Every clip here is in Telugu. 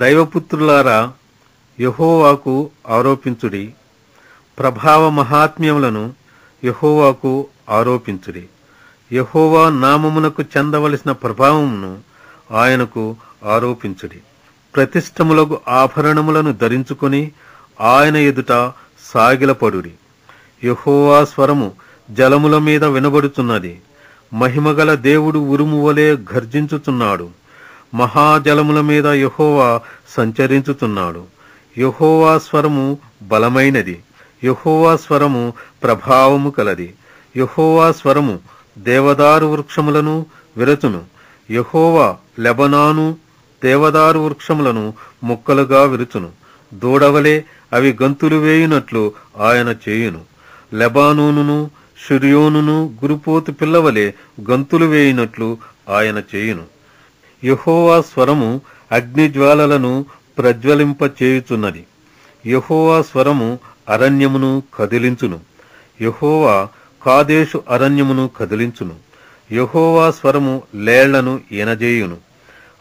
దైవపుత్రులారా, యెహోవాకు ఆరోపించుడి. ప్రభావ మహాత్మ్యములను యెహోవాకు ఆరోపించుడి. యెహోవా నామమునకు చెందవలసిన ప్రభావమును ఆయనకు ఆరోపించుడి. ప్రతిష్టములకు ఆభరణములను ధరించుకొని ఆయన ఎదుట సాగిలపడుడి. యెహోవా స్వరము జలముల మీద వినబడుచున్నది. మహిమగల దేవుడు ఉరుము వలె గర్జించుచున్నాడు. మహాజలముల మీద యెహోవా సంచరించుచున్నాడు. యెహోవా స్వరము బలమైనది. యెహోవా స్వరము ప్రభావము కలది. యెహోవా స్వరము దేవదారు వృక్షములను విరచును. యెహోవా లెబనాను దేవదారు వృక్షములను ముక్కలుగా విరుచును. దూడవలే అవి గంతులు వేయునట్లు ఆయన చేయును. లెబానోనును షిర్యోనును గురుపోతు పిల్లవలే గంతులు వేయునట్లు ఆయన చేయును. యెహోవా స్వరము అగ్నిజ్వాలలను ప్రజ్వలింపచేయుచున్నది. యెహోవా స్వరము అరణ్యమును కదిలించును. యెహోవా కాదేశు అరణ్యమును కదిలించును. యెహోవా స్వరము లేళ్లను ఈనజేయును.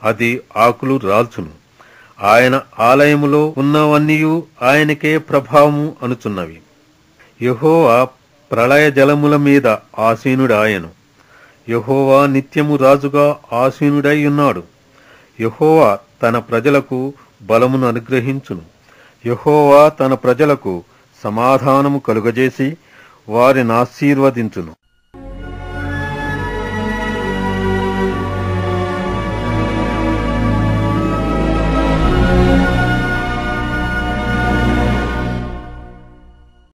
అది ఆకులు రాల్చును. ఆయన ఆలయములో ఉన్నవన్నీయు ఆయనకే ప్రభావము అనుచున్నవి. యెహోవా ప్రళయ జలముల మీద ఆసీనుడాయను. యెహోవా నిత్యము రాజుగా ఆసీనుడై ఉన్నాడు. యెహోవా తన ప్రజలకు బలమును అనుగ్రహించును. యెహోవా తన ప్రజలకు సమాధానము కలుగజేసి వారిని ఆశీర్వదించును.